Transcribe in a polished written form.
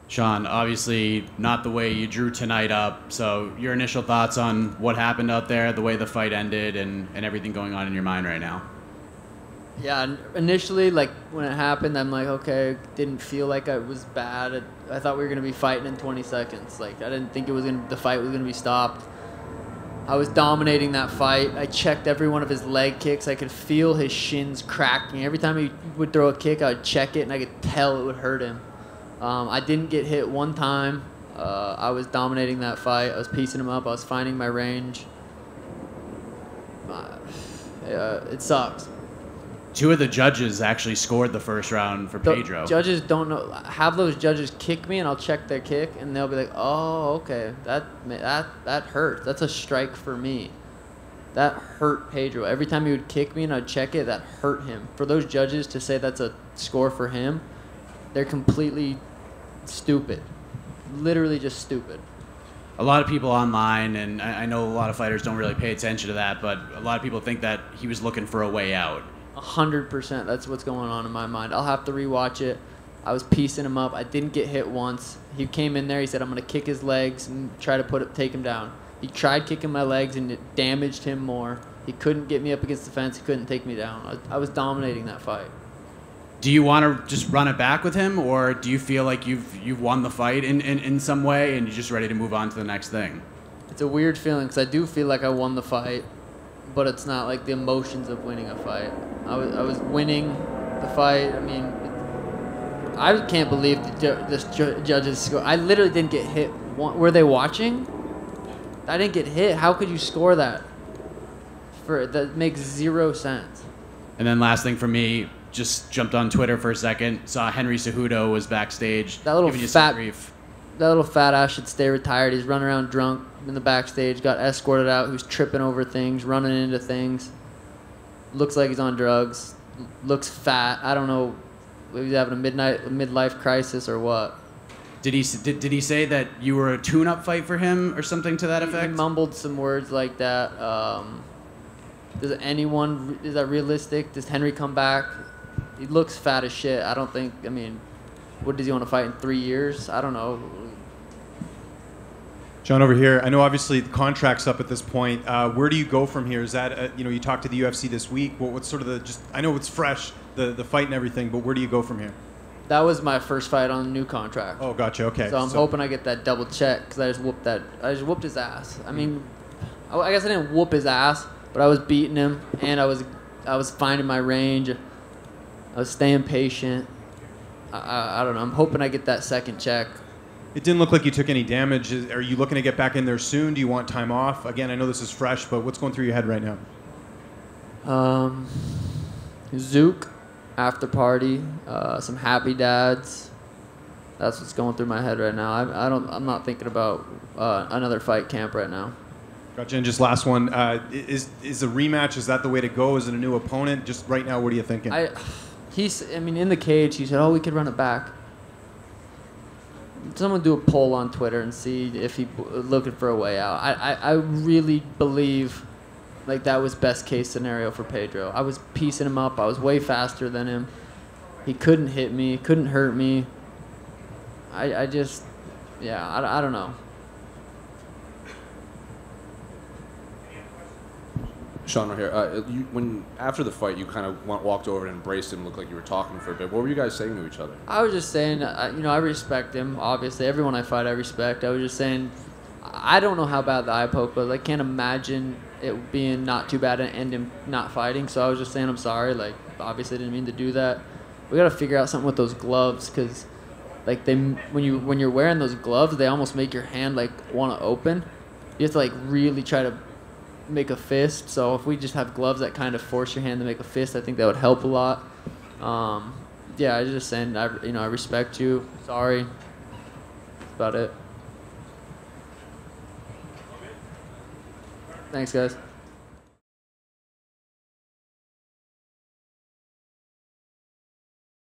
Sean, obviously not the way you drew tonight up. So your initial thoughts on what happened out there, the way the fight ended, and everything going on in your mind right now? Yeah, initially, like, when it happened, I'm like, okay, didn't feel like it was bad. I thought we were going to be fighting in 20 seconds. Like, I didn't think the fight was going to be stopped. I was dominating that fight. I checked every one of his leg kicks. I could feel his shins cracking. Every time he would throw a kick, I would check it, and I could tell it would hurt him. I didn't get hit one time. I was dominating that fight. I was piecing him up. I was finding my range. It sucks. Two of the judges actually scored the first round for Pedro. Judges don't know. Have those judges kick me, and I'll check their kick, and they'll be like, "Oh, okay, that hurt. That's a strike for me. That hurt Pedro. Every time he would kick me and I'd check it, that hurt him." For those judges to say that's a score for him, they're completely stupid. Literally just stupid. A lot of people online, and I know a lot of fighters don't really pay attention to that, but a lot of people think that he was looking for a way out. 100%. That's what's going on in my mind. I'll have to rewatch it. I was piecing him up. I didn't get hit once. He came in there. He said, "I'm going to kick his legs and try to take him down." He tried kicking my legs, and it damaged him more. He couldn't get me up against the fence. He couldn't take me down. I was dominating that fight. Do you want to just run it back with him, or do you feel like you've won the fight in some way and you're just ready to move on to the next thing? It's a weird feeling because I do feel like I won the fight, but it's not like the emotions of winning a fight. I was winning the fight. I mean, I can't believe this judge's score. I literally didn't get hit. Were they watching? I didn't get hit. How could you score that? That makes zero sense. And then last thing for me, just jumped on Twitter for a second, saw Henry Cejudo was backstage giving you some grief. That little fat ass should stay retired. He's running around drunk in the backstage, got escorted out, who's tripping over things, running into things. Looks like he's on drugs. Looks fat. I don't know if he's having a midlife crisis or what. Did he say that you were a tune-up fight for him or something to that effect? He mumbled some words like that. Is that realistic? Does Henry come back? He looks fat as shit. I don't think, I mean, what does he want to fight in 3 years? I don't know. John, over here, I know obviously the contract's up at this point. Where do you go from here? Is that, you talked to the UFC this week. What's sort of I know it's fresh, the fight and everything, but where do you go from here? That was my first fight on the new contract. Oh, gotcha, okay. So I'm hoping I get that double check because I just whooped his ass. I mean, I guess I didn't whoop his ass, but I was beating him, and I was finding my range. I was staying patient. I don't know. I'm hoping I get that second check. It didn't look like you took any damage. Are you looking to get back in there soon? Do you want time off? Again, I know this is fresh, but what's going through your head right now? Zook, after party, some happy dads. That's what's going through my head right now. I'm not thinking about another fight camp right now. Gotcha. And just last one, is a rematch? Is that the way to go? Is it a new opponent? Just right now, what are you thinking? In the cage, he said, "Oh, we could run it back." Someone do a poll on Twitter and see if he's looking for a way out. I really believe like that was best case scenario for Pedro. I was piecing him up. I was way faster than him. He couldn't hit me. Couldn't hurt me. I don't know. Sean, right here. When after the fight, you kind of walked over and embraced him. Looked like you were talking for a bit. What were you guys saying to each other? I was just saying, I respect him. Obviously, everyone I fight, I respect. I was just saying, I don't know how bad the eye poke was. I can't imagine it being not too bad and him not fighting. So I was just saying, I'm sorry. Like, obviously, I didn't mean to do that. We got to figure out something with those gloves because, like, when you're wearing those gloves, they almost make your hand like want to open. You have to like really try to make a fist. So if we just have gloves that kind of force your hand to make a fist, I think that would help a lot. Yeah, I was just saying, I respect you. Sorry. That's about it. Thanks, guys.